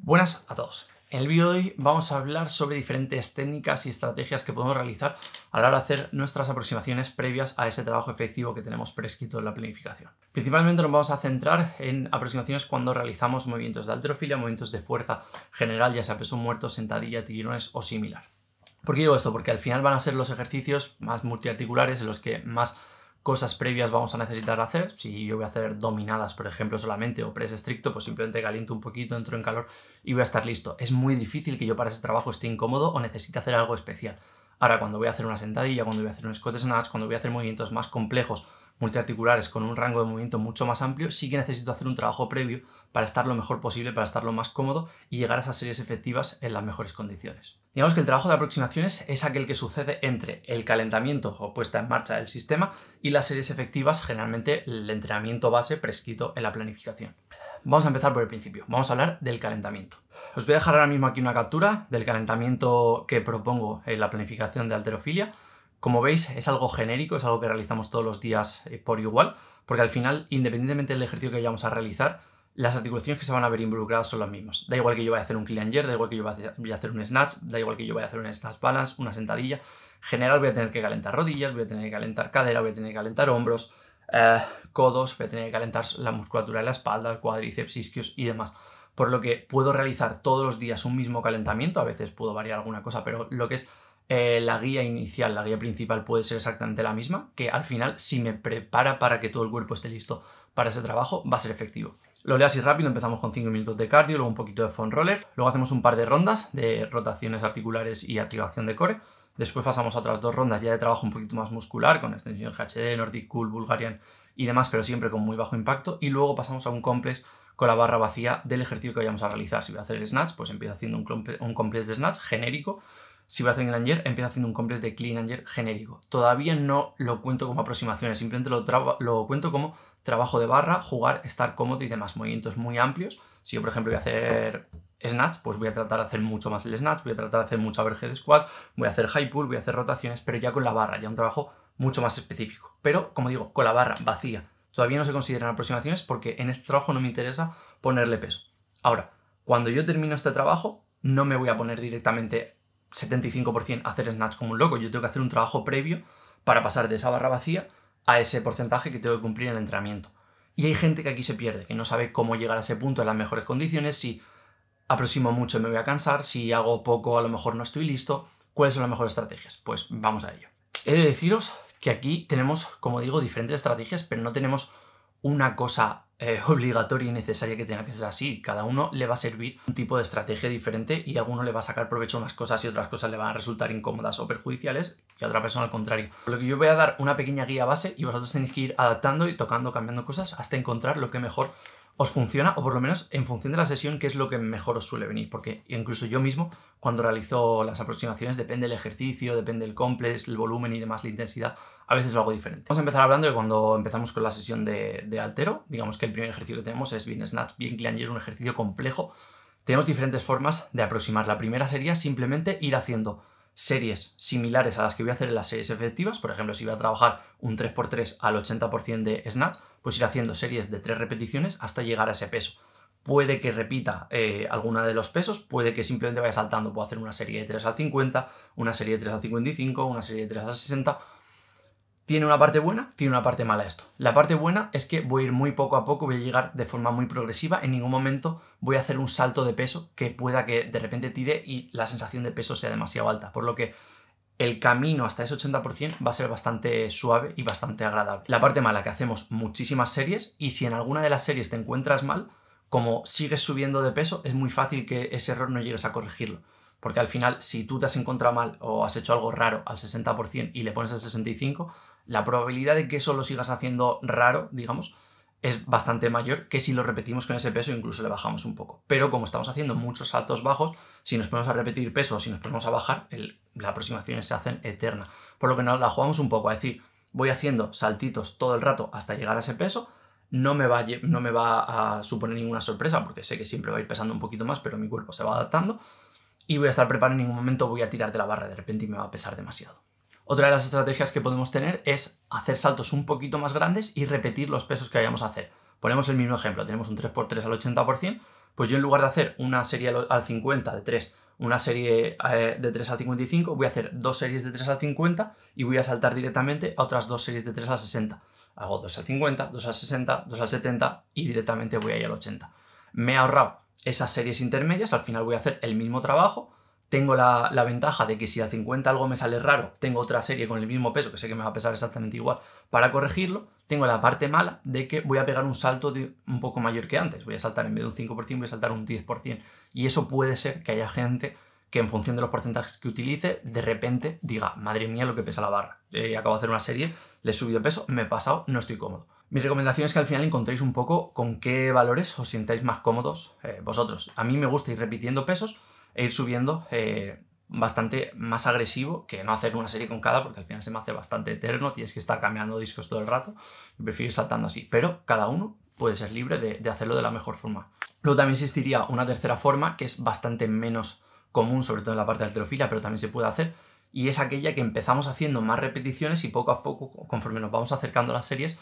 Buenas a todos. En el vídeo de hoy vamos a hablar sobre diferentes técnicas y estrategias que podemos realizar a la hora de hacer nuestras aproximaciones previas a ese trabajo efectivo que tenemos prescrito en la planificación. Principalmente nos vamos a centrar en aproximaciones cuando realizamos movimientos de halterofilia, movimientos de fuerza general, ya sea peso muerto, sentadilla, tirones o similar. ¿Por qué digo esto? Porque al final van a ser los ejercicios más multiarticulares en los que más cosas previas vamos a necesitar hacer. Si yo voy a hacer dominadas, por ejemplo, solamente o press estricto, pues simplemente caliento un poquito, entro en calor y voy a estar listo. Es muy difícil que yo para ese trabajo esté incómodo o necesite hacer algo especial. Ahora, cuando voy a hacer una sentadilla, cuando voy a hacer un squat snatch, cuando voy a hacer movimientos más complejos, multiarticulares, con un rango de movimiento mucho más amplio, sí que necesito hacer un trabajo previo para estar lo mejor posible, para estar lo más cómodo y llegar a esas series efectivas en las mejores condiciones. Digamos que el trabajo de aproximaciones es aquel que sucede entre el calentamiento o puesta en marcha del sistema y las series efectivas, generalmente el entrenamiento base prescrito en la planificación. Vamos a empezar por el principio. Vamos a hablar del calentamiento. Os voy a dejar ahora mismo aquí una captura del calentamiento que propongo en la planificación de halterofilia. Como veis, es algo genérico, es algo que realizamos todos los días por igual, porque al final, independientemente del ejercicio que vayamos a realizar, las articulaciones que se van a ver involucradas son las mismas. Da igual que yo vaya a hacer un clean and jerk, da igual que yo vaya a hacer un snatch, da igual que yo vaya a hacer un snatch balance, una sentadilla. En general voy a tener que calentar rodillas, voy a tener que calentar cadera, voy a tener que calentar hombros, codos, voy a tener que calentar la musculatura de la espalda, el cuádriceps, isquios y demás. Por lo que puedo realizar todos los días un mismo calentamiento, a veces puedo variar alguna cosa, pero lo que es la guía inicial, la guía principal puede ser exactamente la misma, que al final, si me prepara para que todo el cuerpo esté listo para ese trabajo, va a ser efectivo. Lo leo así rápido, empezamos con 5 minutos de cardio, luego un poquito de foam roller, luego hacemos un par de rondas de rotaciones articulares y activación de core, después pasamos a otras 2 rondas ya de trabajo un poquito más muscular, con extensión GHD, Nordic Cool, Bulgarian y demás, pero siempre con muy bajo impacto, y luego pasamos a un complex con la barra vacía del ejercicio que vayamos a realizar. Si voy a hacer el snatch, pues empiezo haciendo un complex de snatch genérico. Si voy a hacer clean and jerk, empiezo haciendo un complex de clean and jerk genérico. Todavía no lo cuento como aproximaciones, simplemente lo cuento como trabajo de barra, jugar, estar cómodo y demás. Movimientos muy amplios. Si yo, por ejemplo, voy a hacer snatch, pues voy a tratar de hacer mucho más el snatch, voy a tratar de hacer mucho overhead squat, voy a hacer high pull, voy a hacer rotaciones, pero ya con la barra, ya un trabajo mucho más específico. Pero, como digo, con la barra vacía. Todavía no se consideran aproximaciones porque en este trabajo no me interesa ponerle peso. Ahora, cuando yo termino este trabajo, no me voy a poner directamente 75% a hacer snatch como un loco. Yo tengo que hacer un trabajo previo para pasar de esa barra vacía a ese porcentaje que tengo que cumplir en el entrenamiento. Y hay gente que aquí se pierde, que no sabe cómo llegar a ese punto en las mejores condiciones. Si aproximo mucho me voy a cansar, si hago poco a lo mejor no estoy listo. ¿Cuáles son las mejores estrategias? Pues vamos a ello. He de deciros que aquí tenemos, como digo, diferentes estrategias, pero no tenemos una cosa obligatoria y necesaria que tenga que ser así. Cada uno le va a servir un tipo de estrategia diferente y a alguno le va a sacar provecho unas cosas y otras cosas le van a resultar incómodas o perjudiciales y a otra persona al contrario. Por lo que yo voy a dar una pequeña guía base y vosotros tenéis que ir adaptando y tocando, cambiando cosas hasta encontrar lo que mejor os funciona, o por lo menos en función de la sesión, qué es lo que mejor os suele venir, porque incluso yo mismo, cuando realizo las aproximaciones, depende del ejercicio, depende del complex, el volumen y demás, la intensidad, a veces lo hago diferente. Vamos a empezar hablando de cuando empezamos con la sesión de haltero. Digamos que el primer ejercicio que tenemos es bien snatch, bien clean and jerk, un ejercicio complejo. Tenemos diferentes formas de aproximar. La primera sería simplemente ir haciendo series similares a las que voy a hacer en las series efectivas. Por ejemplo, si voy a trabajar un 3x3 al 80% de snatch, pues ir haciendo series de 3 repeticiones hasta llegar a ese peso. Puede que repita alguna de los pesos, puede que simplemente vaya saltando. Puedo hacer una serie de 3 al 50, una serie de 3 al 55, una serie de 3 al 60. Tiene una parte buena, tiene una parte mala esto. La parte buena es que voy a ir muy poco a poco, voy a llegar de forma muy progresiva, en ningún momento voy a hacer un salto de peso que pueda que de repente tire y la sensación de peso sea demasiado alta, por lo que el camino hasta ese 80% va a ser bastante suave y bastante agradable. La parte mala, que hacemos muchísimas series y si en alguna de las series te encuentras mal, como sigues subiendo de peso, es muy fácil que ese error no llegues a corregirlo. Porque al final, si tú te has encontrado mal o has hecho algo raro al 60% y le pones el 65%, la probabilidad de que eso lo sigas haciendo raro, digamos, es bastante mayor que si lo repetimos con ese peso, incluso le bajamos un poco. Pero como estamos haciendo muchos saltos bajos, si nos ponemos a repetir peso o si nos ponemos a bajar, las aproximaciones se hacen eternas. Por lo que nos la jugamos un poco, a decir, voy haciendo saltitos todo el rato hasta llegar a ese peso, no me va a suponer ninguna sorpresa porque sé que siempre va a ir pesando un poquito más, pero mi cuerpo se va adaptando y voy a estar preparado, en ningún momento voy a tirar de la barra de repente y me va a pesar demasiado. Otra de las estrategias que podemos tener es hacer saltos un poquito más grandes y repetir los pesos que vayamos a hacer. Ponemos el mismo ejemplo, tenemos un 3×3 al 80%, pues yo en lugar de hacer una serie al 50 de 3, una serie de 3 al 55, voy a hacer 2 series de 3 al 50 y voy a saltar directamente a otras 2 series de 3 al 60. Hago 2 al 50, 2 al 60, 2 al 70 y directamente voy a ir al 80. Me he ahorrado esas series intermedias, al final voy a hacer el mismo trabajo. Tengo la ventaja de que si al 50 algo me sale raro, tengo otra serie con el mismo peso, que sé que me va a pesar exactamente igual, para corregirlo. Tengo la parte mala de que voy a pegar un salto un poco mayor que antes. Voy a saltar en vez de un 5%, voy a saltar un 10%. Y eso puede ser que haya gente que en función de los porcentajes que utilice, de repente diga, madre mía lo que pesa la barra. Acabo de hacer una serie, le he subido peso, me he pasado, no estoy cómodo. Mi recomendación es que al final encontréis un poco con qué valores os sintáis más cómodos vosotros. A mí me gusta ir repitiendo pesos e ir subiendo bastante más agresivo que no hacer una serie con cada, porque al final se me hace bastante eterno, tienes que estar cambiando discos todo el rato y prefiero ir saltando así. Pero cada uno puede ser libre de hacerlo de la mejor forma. Luego también existiría una tercera forma que es bastante menos común, sobre todo en la parte de halterofilia, pero también se puede hacer, y es aquella que empezamos haciendo más repeticiones y poco a poco, conforme nos vamos acercando a las series,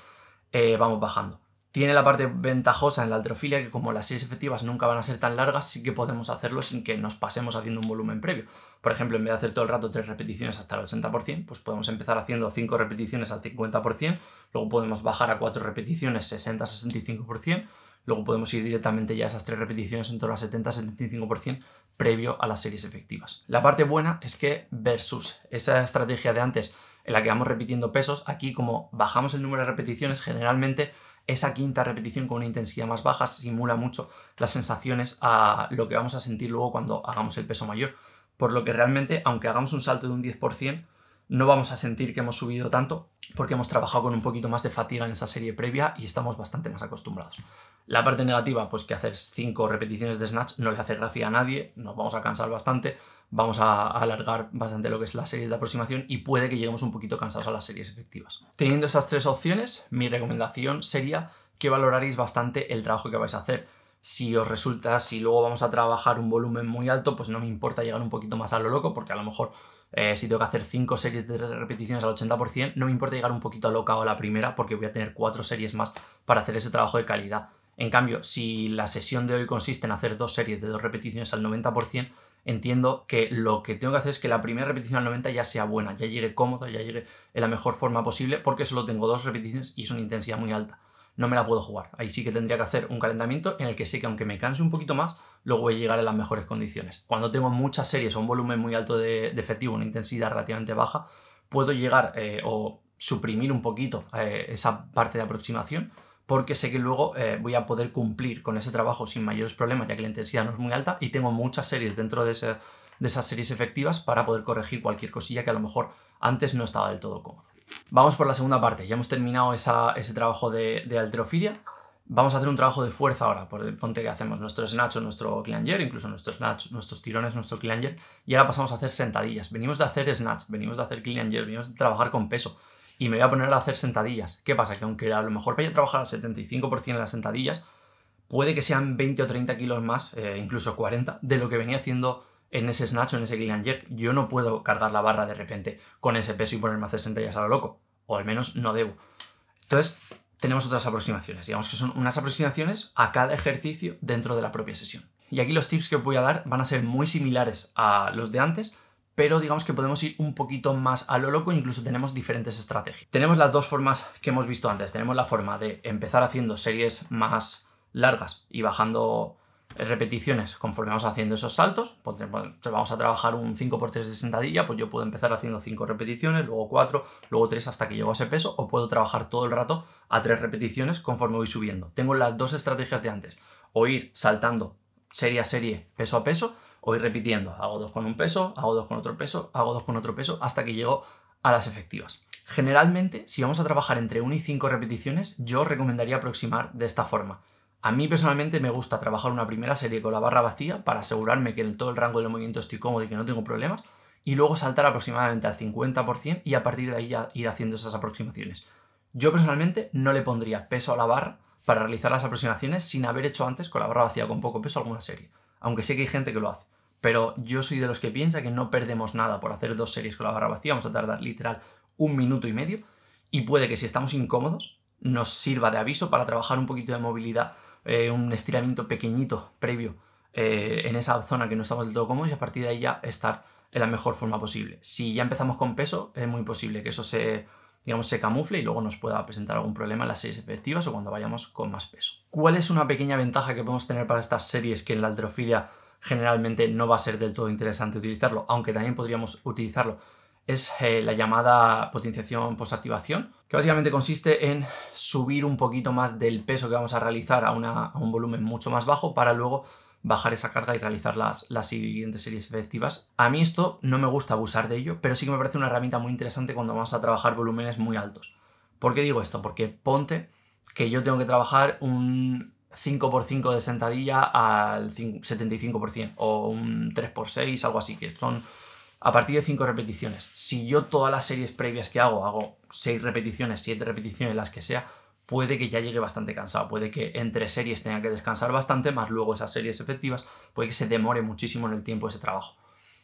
vamos bajando. Tiene la parte ventajosa en la halterofilia que como las series efectivas nunca van a ser tan largas, sí que podemos hacerlo sin que nos pasemos haciendo un volumen previo. Por ejemplo, en vez de hacer todo el rato 3 repeticiones hasta el 80%, pues podemos empezar haciendo 5 repeticiones al 50%, luego podemos bajar a 4 repeticiones 60-65%, luego podemos ir directamente ya a esas 3 repeticiones en torno a 70-75% previo a las series efectivas. La parte buena es que versus esa estrategia de antes en la que vamos repitiendo pesos, aquí como bajamos el número de repeticiones, generalmente esa quinta repetición con una intensidad más baja simula mucho las sensaciones a lo que vamos a sentir luego cuando hagamos el peso mayor. Por lo que realmente, aunque hagamos un salto de un 10%, no vamos a sentir que hemos subido tanto porque hemos trabajado con un poquito más de fatiga en esa serie previa y estamos bastante más acostumbrados. La parte negativa, pues que hacer 5 repeticiones de snatch no le hace gracia a nadie, nos vamos a cansar bastante, vamos a alargar bastante lo que es la serie de aproximación y puede que lleguemos un poquito cansados a las series efectivas. Teniendo esas 3 opciones, mi recomendación sería que valoraréis bastante el trabajo que vais a hacer. Si os resulta, si luego vamos a trabajar un volumen muy alto, pues no me importa llegar un poquito más a lo loco, porque a lo mejor si tengo que hacer 5 series de repeticiones al 80%, no me importa llegar un poquito a loca a la primera, porque voy a tener 4 series más para hacer ese trabajo de calidad. En cambio, si la sesión de hoy consiste en hacer 2 series de 2 repeticiones al 90%, entiendo que lo que tengo que hacer es que la primera repetición al 90 ya sea buena, ya llegue cómodo, ya llegue en la mejor forma posible, porque solo tengo 2 repeticiones y es una intensidad muy alta. No me la puedo jugar. Ahí sí que tendría que hacer un calentamiento en el que sé que aunque me canse un poquito más, luego voy a llegar en las mejores condiciones. Cuando tengo muchas series o un volumen muy alto de efectivo, una intensidad relativamente baja, puedo llegar o suprimir un poquito esa parte de aproximación, porque sé que luego voy a poder cumplir con ese trabajo sin mayores problemas, ya que la intensidad no es muy alta y tengo muchas series dentro de esas series efectivas para poder corregir cualquier cosilla que a lo mejor antes no estaba del todo cómodo. Vamos por la segunda parte. Ya hemos terminado ese trabajo de halterofilia. Vamos a hacer un trabajo de fuerza ahora. Ponte que hacemos nuestro snatch o nuestro clean and jerk, incluso nuestro snatch, nuestros tirones, nuestro clean and jerk, y ahora pasamos a hacer sentadillas. Venimos de hacer snatch, venimos de hacer clean and jerk, venimos de trabajar con peso y me voy a poner a hacer sentadillas. ¿Qué pasa? Que aunque a lo mejor vaya a trabajar al 75% en las sentadillas, puede que sean 20 o 30 kilos más, incluso 40, de lo que venía haciendo en ese snatch o en ese clean and jerk. Yo no puedo cargar la barra de repente con ese peso y ponerme a hacer sentadillas a lo loco, o al menos no debo. Entonces tenemos otras aproximaciones, digamos que son unas aproximaciones a cada ejercicio dentro de la propia sesión. Y aquí los tips que os voy a dar van a ser muy similares a los de antes, pero digamos que podemos ir un poquito más a lo loco, incluso tenemos diferentes estrategias. Tenemos las dos formas que hemos visto antes. Tenemos la forma de empezar haciendo series más largas y bajando repeticiones conforme vamos haciendo esos saltos. Pues vamos a trabajar un 5×3 de sentadilla, pues yo puedo empezar haciendo 5 repeticiones, luego 4, luego 3 hasta que llego a ese peso, o puedo trabajar todo el rato a 3 repeticiones conforme voy subiendo. Tengo las dos estrategias de antes, o ir saltando serie a serie, peso a peso, o ir repitiendo, hago 2 con un peso, hago 2 con otro peso, hago 2 con otro peso, hasta que llego a las efectivas. Generalmente, si vamos a trabajar entre 1 y 5 repeticiones, yo os recomendaría aproximar de esta forma. A mí personalmente me gusta trabajar una primera serie con la barra vacía para asegurarme que en todo el rango del movimiento estoy cómodo y que no tengo problemas, y luego saltar aproximadamente al 50% y a partir de ahí ya ir haciendo esas aproximaciones. Yo personalmente no le pondría peso a la barra para realizar las aproximaciones sin haber hecho antes con la barra vacía con poco peso alguna serie, aunque sé que hay gente que lo hace. Pero yo soy de los que piensa que no perdemos nada por hacer 2 series con la barra vacía, vamos a tardar literal 1 minuto y medio, y puede que si estamos incómodos nos sirva de aviso para trabajar un poquito de movilidad, un estiramiento pequeñito previo en esa zona que no estamos del todo cómodos y a partir de ahí ya estar en la mejor forma posible. Si ya empezamos con peso, es muy posible que eso se camufle y luego nos pueda presentar algún problema en las series efectivas o cuando vayamos con más peso. ¿Cuál es una pequeña ventaja que podemos tener para estas series que en la halterofilia generalmente no va a ser del todo interesante utilizarlo, aunque también podríamos utilizarlo? Es la llamada potenciación posactivación, que básicamente consiste en subir un poquito más del peso que vamos a realizar a un volumen mucho más bajo para luego bajar esa carga y realizar las siguientes series efectivas. A mí esto no me gusta abusar de ello, pero sí que me parece una herramienta muy interesante cuando vamos a trabajar volúmenes muy altos. ¿Por qué digo esto? Porque ponte que yo tengo que trabajar un 5x5 de sentadilla al 75% o un 3x6, algo así, que son a partir de 5 repeticiones. Si yo todas las series previas que hago 6 repeticiones, 7 repeticiones, las que sea, puede que ya llegue bastante cansado, puede que entre series tenga que descansar bastante, más luego esas series efectivas, puede que se demore muchísimo en el tiempo ese trabajo.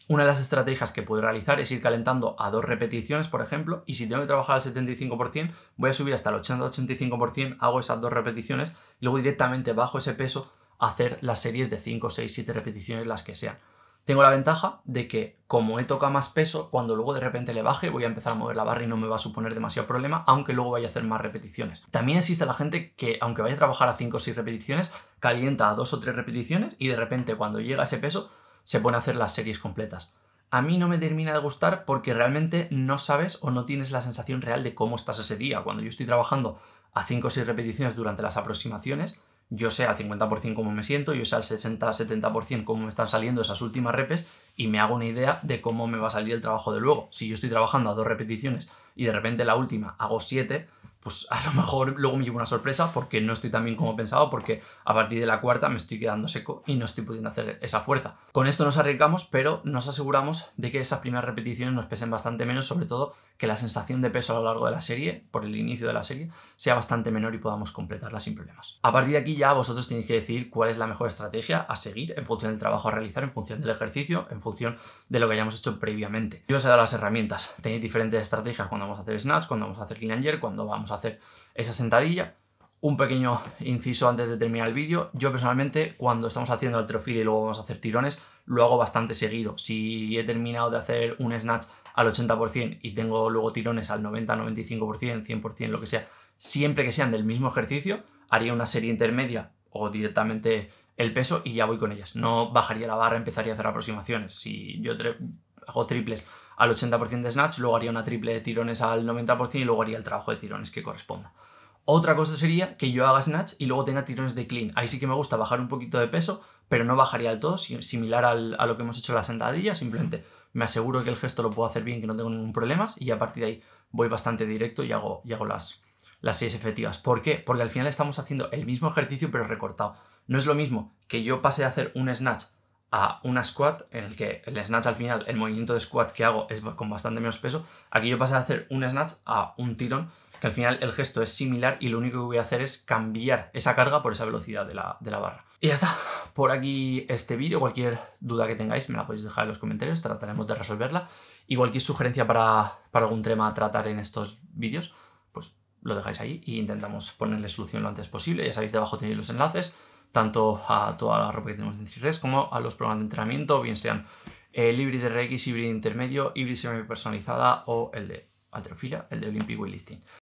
Una de las estrategias que puedo realizar es ir calentando a 2 repeticiones, por ejemplo, y si tengo que trabajar al 75%, voy a subir hasta el 80-85%, hago esas 2 repeticiones y luego directamente bajo ese peso a hacer las series de 5, 6, 7 repeticiones, las que sean. Tengo la ventaja de que, como he tocado más peso, cuando luego de repente le baje, voy a empezar a mover la barra y no me va a suponer demasiado problema, aunque luego vaya a hacer más repeticiones. También existe la gente que, aunque vaya a trabajar a 5 o 6 repeticiones, calienta a 2 o 3 repeticiones y de repente, cuando llega ese peso, se pone a hacer las series completas. A mí no me termina de gustar porque realmente no sabes o no tienes la sensación real de cómo estás ese día. Cuando yo estoy trabajando a 5 o 6 repeticiones durante las aproximaciones, yo sé al 50% cómo me siento, yo sé al 60-70% cómo me están saliendo esas últimas repes y me hago una idea de cómo me va a salir el trabajo de luego. Si yo estoy trabajando a 2 repeticiones y de repente la última hago 7, pues a lo mejor luego me llevo una sorpresa porque no estoy tan bien como pensaba, porque a partir de la cuarta me estoy quedando seco y no estoy pudiendo hacer esa fuerza. Con esto nos arriesgamos, pero nos aseguramos de que esas primeras repeticiones nos pesen bastante menos, sobre todo que la sensación de peso a lo largo de la serie, por el inicio de la serie, sea bastante menor y podamos completarla sin problemas. A partir de aquí ya vosotros tenéis que decidir cuál es la mejor estrategia a seguir en función del trabajo a realizar, en función del ejercicio, en función de lo que hayamos hecho previamente. Yo os he dado las herramientas. Tenéis diferentes estrategias cuando vamos a hacer snatch, cuando vamos a hacer clean and jerk, cuando vamos a hacer esa sentadilla. Un pequeño inciso antes de terminar el vídeo. Yo personalmente, cuando estamos haciendo halterofilia y luego vamos a hacer tirones, lo hago bastante seguido. Si he terminado de hacer un snatch al 80% y tengo luego tirones al 90, 95%, 100%, lo que sea, siempre que sean del mismo ejercicio, haría una serie intermedia o directamente el peso y ya voy con ellas. No bajaría la barra, empezaría a hacer aproximaciones. Si yo hago triples al 80% de snatch, luego haría una triple de tirones al 90% y luego haría el trabajo de tirones que corresponda. Otra cosa sería que yo haga snatch y luego tenga tirones de clean. Ahí sí que me gusta bajar un poquito de peso, pero no bajaría del todo, similar a lo que hemos hecho en la sentadilla. Simplemente me aseguro que el gesto lo puedo hacer bien, que no tengo ningún problema y a partir de ahí voy bastante directo y hago las series efectivas. ¿Por qué? Porque al final estamos haciendo el mismo ejercicio pero recortado. No es lo mismo que yo pase de hacer un snatch a una squat, en el que el snatch al final, el movimiento de squat que hago es con bastante menos peso. Aquí yo pasé de hacer un snatch a un tirón, que al final el gesto es similar y lo único que voy a hacer es cambiar esa carga por esa velocidad de la barra. Y ya está, por aquí este vídeo. Cualquier duda que tengáis me la podéis dejar en los comentarios, trataremos de resolverla. Y cualquier sugerencia para algún tema a tratar en estos vídeos, pues lo dejáis ahí e intentamos ponerle solución lo antes posible. Ya sabéis, debajo tenéis los enlaces, tanto a toda la ropa que tenemos en 3Res como a los programas de entrenamiento, bien sean el híbrido RX, híbrido intermedio, híbrido semi personalizada o el de halterofilia, el de Olympic Weightlifting.